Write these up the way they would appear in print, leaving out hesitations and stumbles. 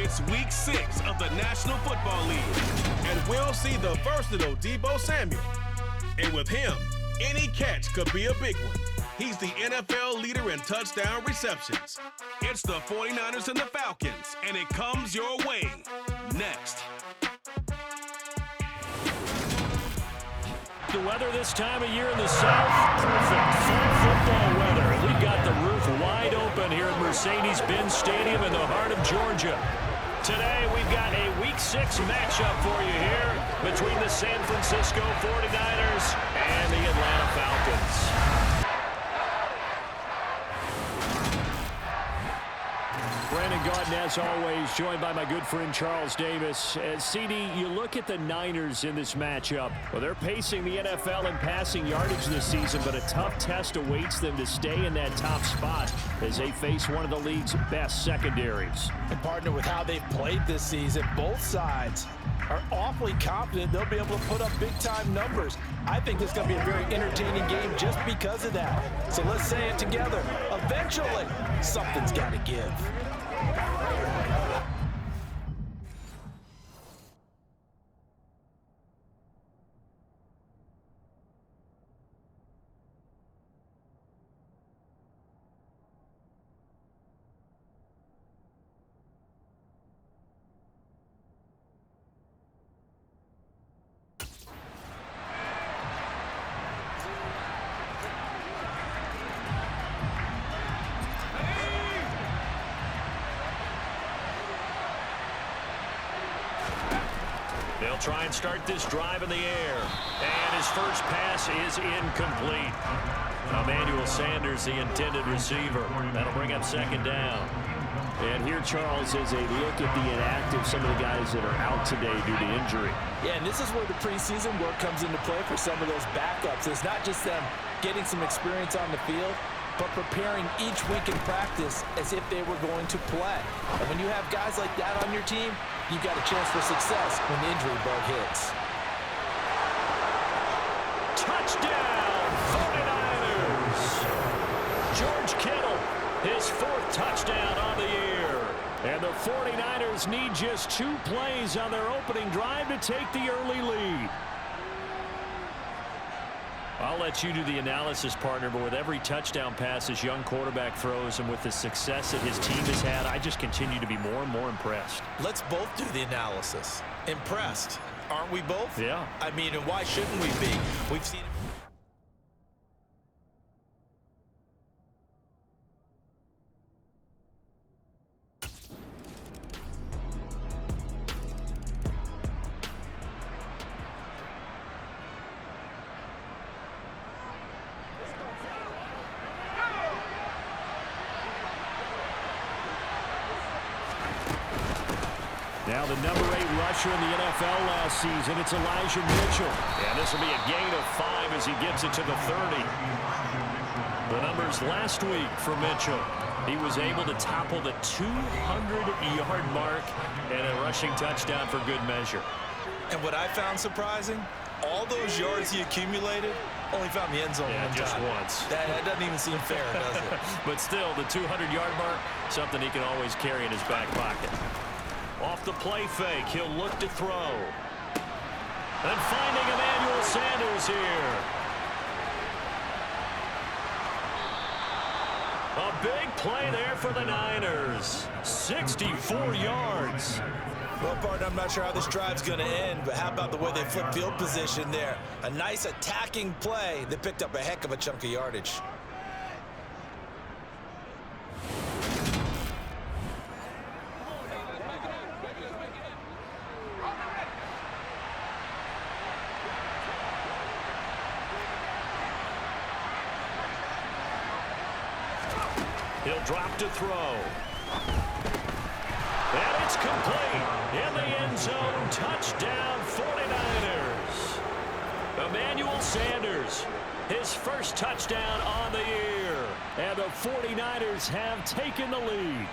It's Week 6 of the National Football League, and we'll see the versatile Deebo Samuel. And with him, any catch could be a big one. He's the NFL leader in touchdown receptions. It's the 49ers and the Falcons, and it comes your way next. The weather this time of year in the South, perfect fall football weather. We've got the roof wide open here at Mercedes-Benz Stadium in the heart of Georgia. Today, we've got a Week 6 matchup for you here between the San Francisco 49ers and the Atlanta Falcons. Brandon Gaudin, as always, joined by my good friend Charles Davis. CD, you look at the Niners in this matchup. Well, they're pacing the NFL in passing yardage this season, but a tough test awaits them to stay in that top spot as they face one of the league's best secondaries. And partner, with how they've played this season, both sides are awfully confident they'll be able to put up big-time numbers. I think this is going to be a very entertaining game just because of that. So let's say it together. Eventually, something's got to give. They'll try and start this drive in the air. And his first pass is incomplete. Emmanuel Sanders, the intended receiver. That'll bring up second down. And here, Charles, is a look at the inactive, some of the guys that are out today due to injury. Yeah, and this is where the preseason work comes into play for some of those backups. It's not just them getting some experience on the field, but preparing each week in practice as if they were going to play. And when you have guys like that on your team, you've got a chance for success when the injury bug hits. Touchdown, 49ers! George Kittle, his fourth touchdown on the year. And the 49ers need just 2 plays on their opening drive to take the early lead. I'll let you do the analysis, partner, but with every touchdown pass this young quarterback throws and with the success that his team has had, I just continue to be more and more impressed. Let's both do the analysis. Impressed, aren't we both? Yeah. I mean, and why shouldn't we be? We've seen it. Now the number 8 rusher in the NFL last season, it's Elijah Mitchell. And this will be a gain of 5 as he gets it to the 30. The numbers last week for Mitchell. He was able to topple the 200-yard mark and a rushing touchdown for good measure. And what I found surprising, all those yards he accumulated, only found the end zone one just time. once. That doesn't even seem fair, does it? But still, the 200-yard mark, something he can always carry in his back pocket. Off the play fake, he'll look to throw. And finding Emmanuel Sanders here. A big play there for the Niners. 64 yards. Well, partner, I'm not sure how this drive's going to end, but how about the way they flip field position there? A nice attacking play that picked up a heck of a chunk of yardage. He'll drop to throw. And it's complete. In the end zone, touchdown 49ers. Emmanuel Sanders, his first touchdown on the year. And the 49ers have taken the lead.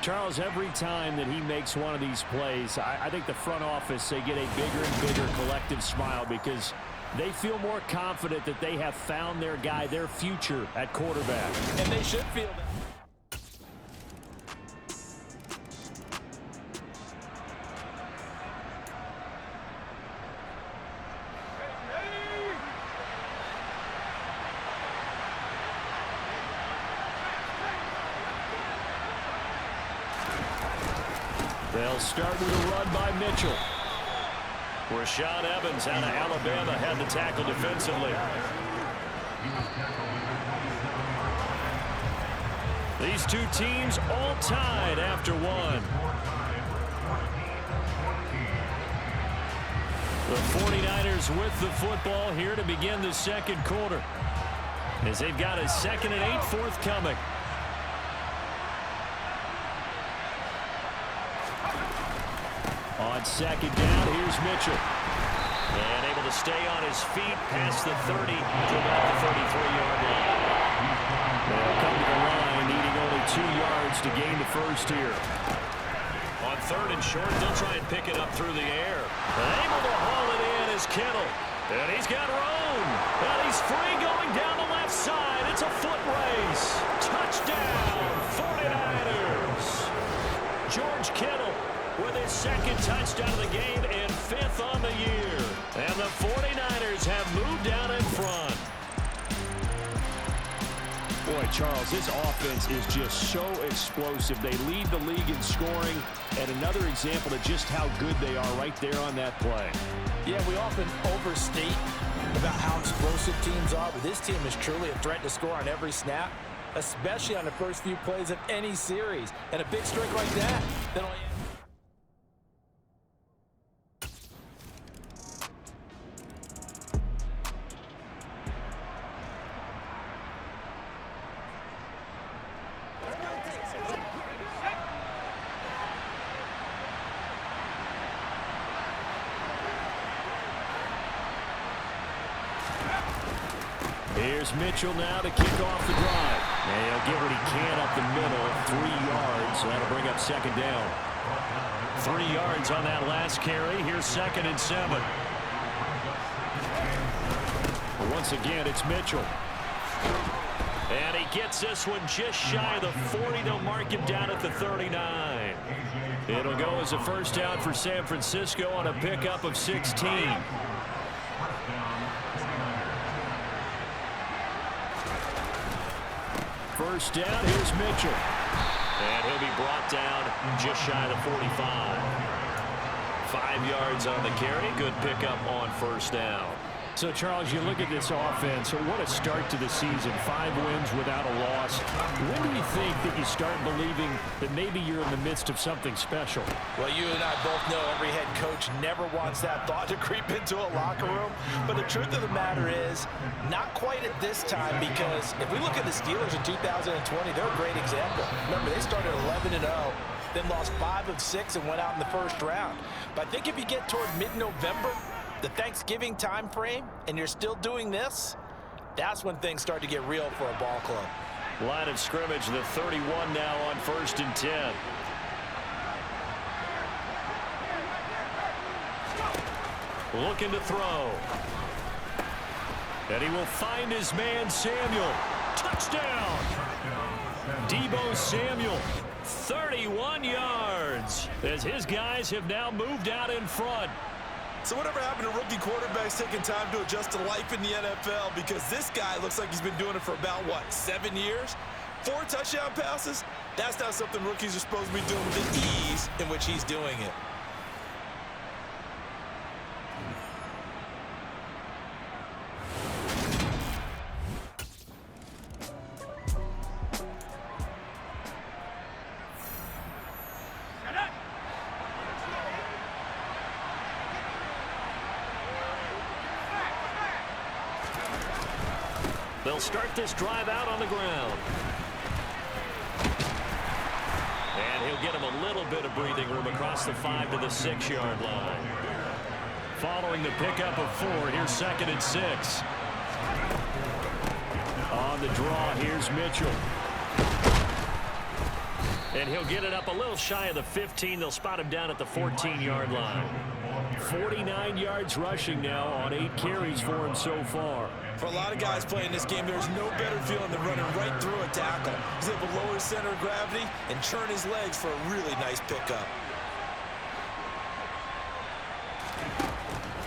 Charles, every time that he makes one of these plays, I think the front office, they get a bigger and bigger collective smile because they feel more confident that they have found their guy, their future at quarterback. And they should feel that. They'll start with a run by Mitchell. Rashaan Evans out of Alabama had the tackle defensively. These two teams all tied after one. The 49ers with the football here to begin the second quarter, as they've got a 2nd and 8 forthcoming. On second down, here's Mitchell. And able to stay on his feet past the 30 to about the 33-yard line. They'll come to the line, needing only 2 yards to gain the first here. On 3rd and short, they'll try and pick it up through the air. Able to haul it in is Kittle. And he's got room. And he's free going down the left side. It's a foot race. Touchdown, 49ers. George Kittle with his 2nd touchdown of the game and 5th on the year. And the 49ers have moved down in front. Boy, Charles, this offense is just so explosive. They lead the league in scoring, and another example of just how good they are right there on that play. Yeah, we often overstate about how explosive teams are, but this team is truly a threat to score on every snap, especially on the first few plays of any series. And a big streak like that, that'll... Here's Mitchell now to kick off the drive. And he'll get what he can up the middle, 3 yards. So that'll bring up 2nd down. 3 yards on that last carry. Here's 2nd and 7. Once again, it's Mitchell. And he gets this one just shy of the 40. They'll mark him down at the 39. It'll go as a first down for San Francisco on a pickup of 16. First down, here's Mitchell. And he'll be brought down just shy of the 45. 5 yards on the carry. Good pickup on first down. So, Charles, you look at this offense, what a start to the season. 5 wins without a loss. When do you think that you start believing that maybe you're in the midst of something special? Well, you and I both know every head coach never wants that thought to creep into a locker room. But the truth of the matter is, not quite at this time, because if we look at the Steelers in 2020, they're a great example. Remember, they started 11-0, then lost 5 of 6 and went out in the first round. But I think if you get toward mid-November, the Thanksgiving time frame, and you're still doing this, that's when things start to get real for a ball club. Line of scrimmage, the 31 now on 1st and 10. Looking to throw. And he will find his man, Samuel. Touchdown! Deebo Samuel, 31 yards, as his guys have now moved out in front. So whatever happened to rookie quarterbacks taking time to adjust to life in the NFL? Because this guy looks like he's been doing it for about, 7 years? 4 touchdown passes? That's not something rookies are supposed to be doing with the ease in which he's doing it. They'll start this drive out on the ground. And he'll get him a little bit of breathing room across the 5 to the 6-yard line. Following the pickup of 4, here's 2nd and 6. On the draw, here's Mitchell. And he'll get it up a little shy of the 15. They'll spot him down at the 14-yard line. 49 yards rushing now on 8 carries for him so far. For a lot of guys playing this game, there's no better feeling than running right through a tackle. He's able to lower his center of gravity and churn his legs for a really nice pickup.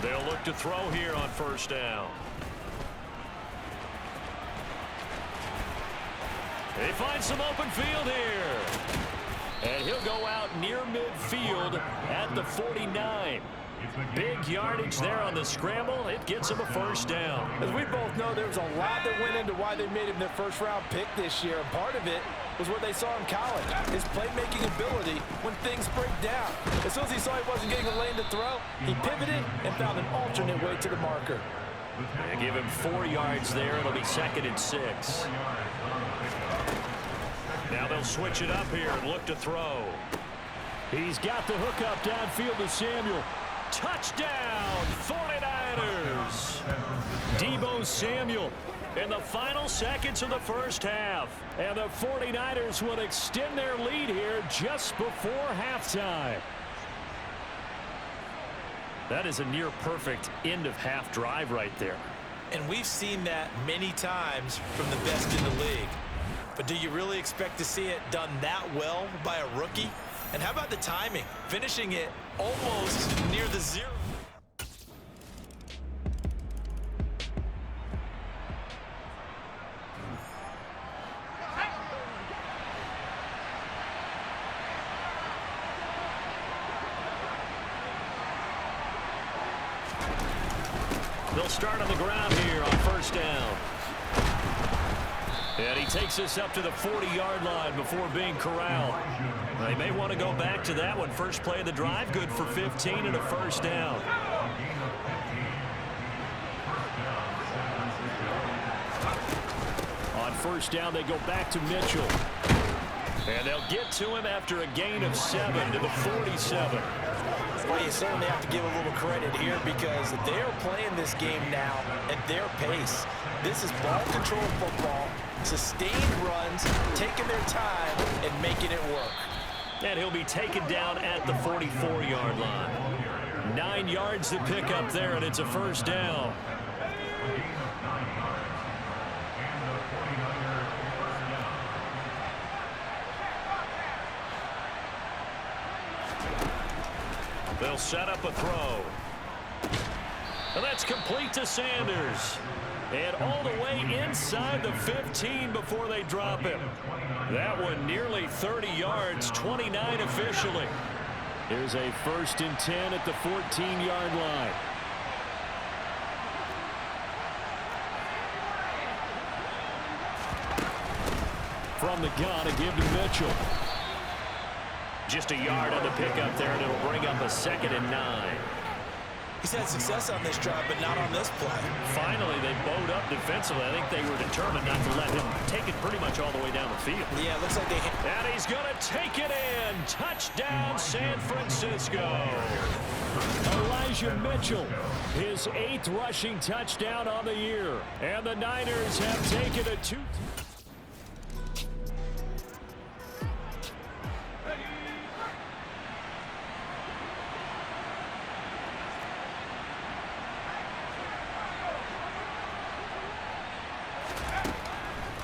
They'll look to throw here on first down. They find some open field here. And he'll go out near midfield at the 49. Big yardage there on the scramble. It gets him a first down. As we both know, there was a lot that went into why they made him their first-round pick this year. And part of it was what they saw in college, his playmaking ability when things break down. As soon as he saw he wasn't getting a lane to throw, he pivoted and found an alternate way to the marker. They give him 4 yards there. It'll be 2nd and 6. Now they'll switch it up here and look to throw. He's got the hook up downfield to Samuel. Touchdown, 49ers. Deebo Samuel in the final seconds of the first half. And the 49ers will extend their lead here just before halftime. That is a near-perfect end-of-half drive right there. And we've seen that many times from the best in the league. But do you really expect to see it done that well by a rookie? And how about the timing? Finishing it almost near the 0. They'll start on the ground here on first down. And he takes us up to the 40-yard line before being corralled. They may want to go back to that one. First play of the drive, good for 15 and a first down. On first down, they go back to Mitchell. And they'll get to him after a gain of 7 to the 47. Well, you certainly have to give a little credit here because they are playing this game now at their pace. This is ball control football, sustained runs, taking their time, and making it work. And he'll be taken down at the 44-yard line. 9 yards to pick up there, and it's a first down. They'll set up a throw. And that's complete to Sanders. And all the way inside the 15 before they drop him. That one nearly 30 yards, 29 officially. Here's a 1st and 10 at the 14-yard line. From the gun, a give to Mitchell. Just a yard on the pickup there, and it'll bring up a 2nd and 9. He's had success on this drive, but not on this play. Finally, they bowed up defensively. I think they were determined not to let him take it pretty much all the way down the field. Yeah, it looks like they hit. And he's going to take it in. Touchdown, San Francisco. Elijah Mitchell, his 8th rushing touchdown on the year. And the Niners have taken a 2.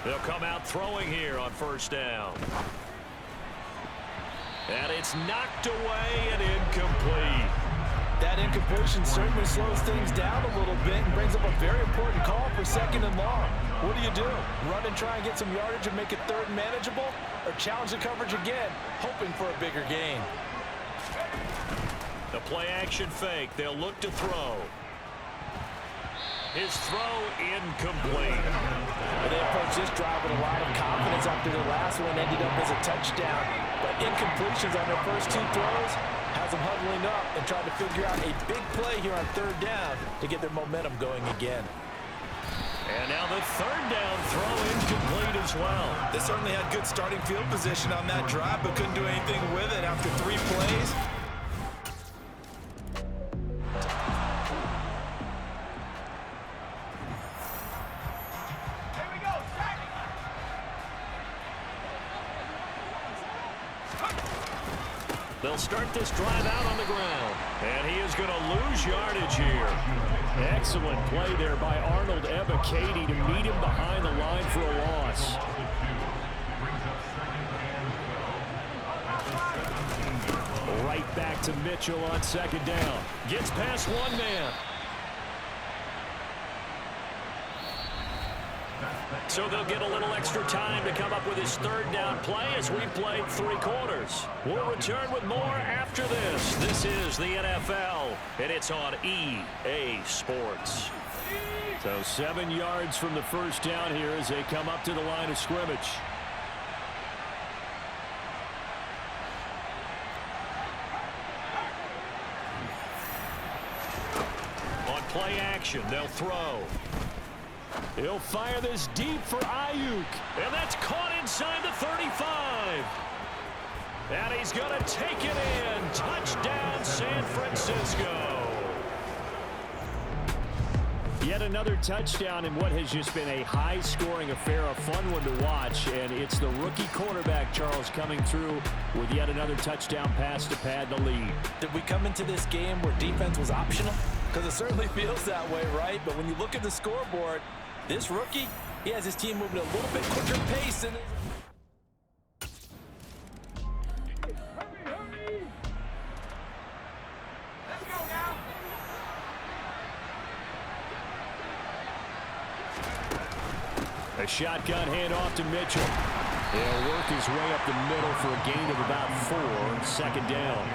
They'll come out throwing here on first down. And it's knocked away and incomplete. That incompletion certainly slows things down a little bit and brings up a very important call for 2nd and long. What do? Run and try and get some yardage and make it 3rd and manageable? Or challenge the coverage again, hoping for a bigger gain? The play action fake. They'll look to throw. His throw incomplete. They approached this drive with a lot of confidence after the last one ended up as a touchdown. But incompletions on their first 2 throws has them huddling up and trying to figure out a big play here on 3rd down to get their momentum going again. And now the 3rd down throw incomplete as well. They certainly had good starting field position on that drive, but couldn't do anything with it after 3 plays. They'll start this drive out on the ground. And he is going to lose yardage here. Excellent play there by Arnold Ebiketie to meet him behind the line for a loss. Right back to Mitchell on 2nd down. Gets past one man. So they'll get a little extra time to come up with his third down play as we've played 3 quarters. We'll return with more after this. This is the NFL, and it's on EA Sports. So 7 yards from the first down here as they come up to the line of scrimmage. On play action, they'll throw. He'll fire this deep for Ayuk. And that's caught inside the 35. And he's going to take it in. Touchdown, San Francisco. Yet another touchdown in what has just been a high-scoring affair, a fun one to watch. And it's the rookie quarterback, Charles, coming through with yet another touchdown pass to pad the lead. Did we come into this game where defense was optional? Because it certainly feels that way, right? But when you look at the scoreboard, this rookie, he has his team moving at a little bit quicker pace. And a shotgun handoff to Mitchell. He'll work his way up the middle for a gain of about 4, second down.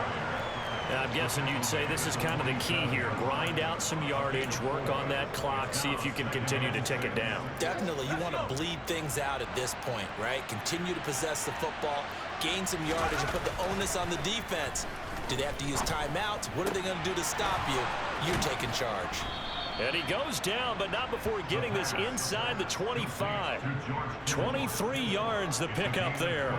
I'm guessing you'd say this is kind of the key here. Grind out some yardage, work on that clock, see if you can continue to tick it down. Definitely, you want to bleed things out at this point, right? Continue to possess the football, gain some yardage, and put the onus on the defense. Do they have to use timeouts? What are they going to do to stop you? You're taking charge. And he goes down, but not before getting this inside the 25. 23 yards the pickup there.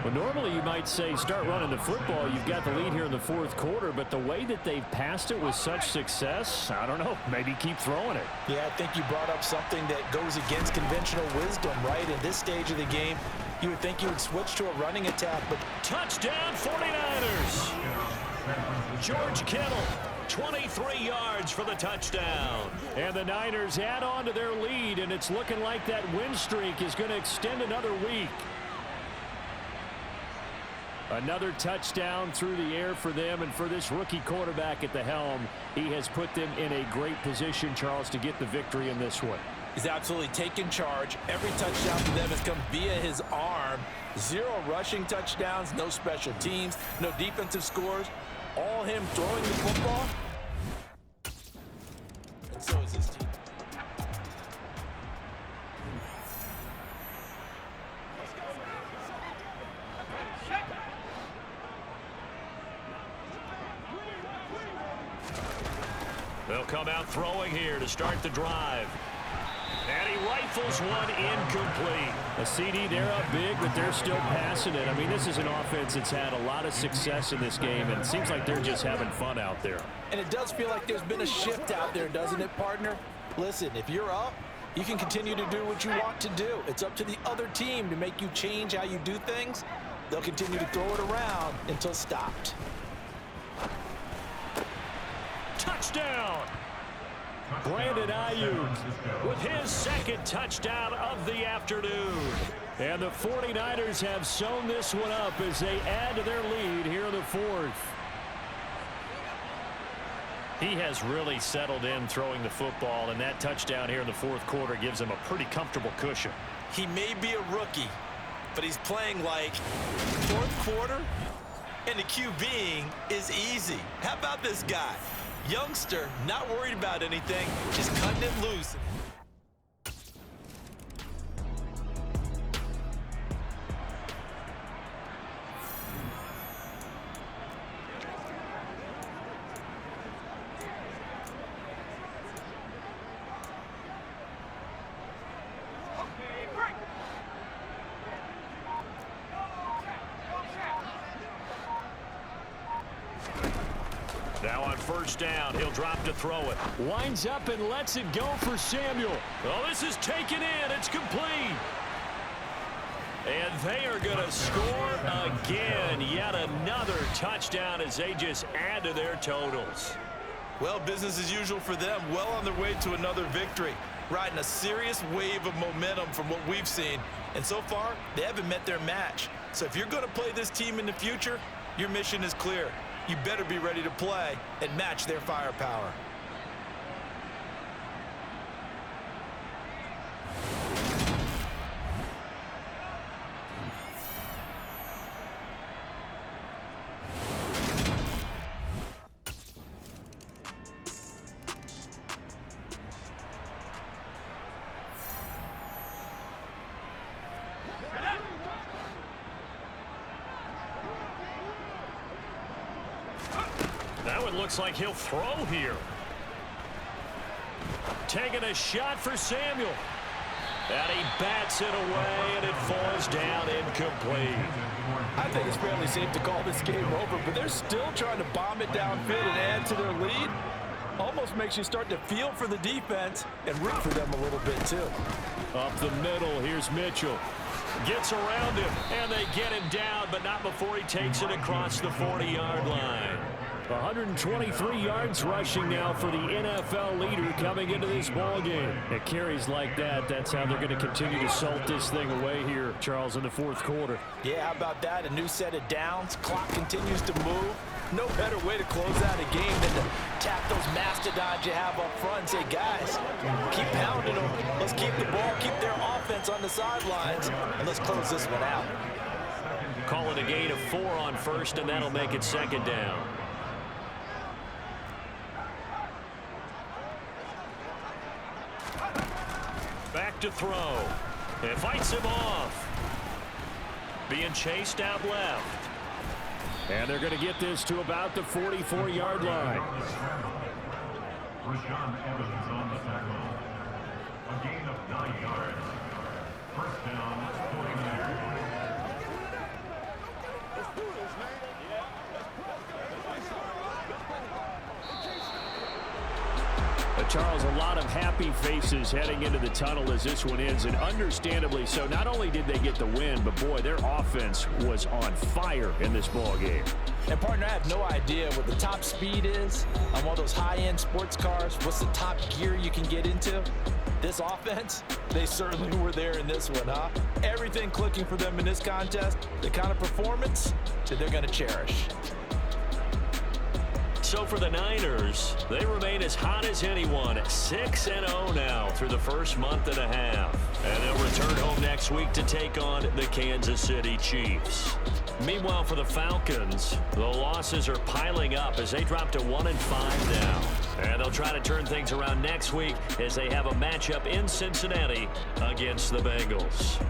Well, normally you might say start running the football. You've got the lead here in the fourth quarter, but the way that they've passed it with such success, I don't know, maybe keep throwing it. Yeah, I think you brought up something that goes against conventional wisdom, right? In this stage of the game, you would think you would switch to a running attack, but touchdown 49ers. George Kittle. 23 yards for the touchdown. And the Niners add on to their lead, and it's looking like that win streak is going to extend another week. Another touchdown through the air for them, and for this rookie quarterback at the helm, he has put them in a great position, Charles, to get the victory in this one. He's absolutely taken charge. Every touchdown for them has come via his arm. 0 rushing touchdowns, no special teams, no defensive scores. All him throwing the football. And so is his team. They'll come out throwing here to start the drive. And he rifles one incomplete. A CD, they're up big, but they're still passing it. I mean, this is an offense that's had a lot of success in this game, and it seems like they're just having fun out there. And it does feel like there's been a shift out there, doesn't it, partner? Listen, if you're up, you can continue to do what you want to do. It's up to the other team to make you change how you do things. They'll continue to throw it around until stopped. Touchdown! Brandon Ayuk with his second touchdown of the afternoon. And the 49ers have sewn this one up as they add to their lead here in the fourth. He has really settled in throwing the football, and that touchdown here in the fourth quarter gives him a pretty comfortable cushion. He may be a rookie, but he's playing like fourth quarter, and the QBing is easy. How about this guy? Youngster, not worried about anything, just cutting it loose. Now on first down, he'll drop to throw it. Winds up and lets it go for Samuel. Oh, this is taken in. It's complete. And they are going to score again. Yet another touchdown as they just add to their totals. Well, business as usual for them. Well on their way to another victory. Riding a serious wave of momentum from what we've seen. And so far, they haven't met their match. So if you're going to play this team in the future, your mission is clear. You better be ready to play and match their firepower. Now it looks like he'll throw here. Taking a shot for Samuel. And he bats it away, and it falls down incomplete. I think it's fairly safe to call this game over, but they're still trying to bomb it downfield and add to their lead. Almost makes you start to feel for the defense and root for them a little bit, too. Up the middle, here's Mitchell. Gets around him, and they get him down, but not before he takes it across the 40-yard line. 123 yards rushing now for the NFL leader coming into this ball game. It carries like that. That's how they're going to continue to salt this thing away here, Charles, in the fourth quarter. Yeah, how about that? A new set of downs. Clock continues to move. No better way to close out a game than to tap those mastodons you have up front and say, guys, keep pounding them. Let's keep the ball, keep their offense on the sidelines, and let's close this one out. Call it a gain of 4 on first, and that'll make it second down. Back to throw. And fights him off. Being chased out left. And they're going to get this to about the 44-yard line. Rashawn Evans on the tackle. A gain of 9 yards. First down, 49ers. Charles, a lot of happy faces heading into the tunnel as this one ends, and understandably so. Not only did they get the win, but boy, their offense was on fire in this ball game. And partner, I have no idea what the top speed is on one of those high-end sports cars. What's the top gear you can get into? This offense, they certainly were there in this one, huh? Everything clicking for them in this contest, the kind of performance that they're going to cherish. So for the Niners, they remain as hot as anyone, 6-0 now through the first month and a half. And they'll return home next week to take on the Kansas City Chiefs. Meanwhile, for the Falcons, the losses are piling up as they drop to 1-5 now. And they'll try to turn things around next week as they have a matchup in Cincinnati against the Bengals.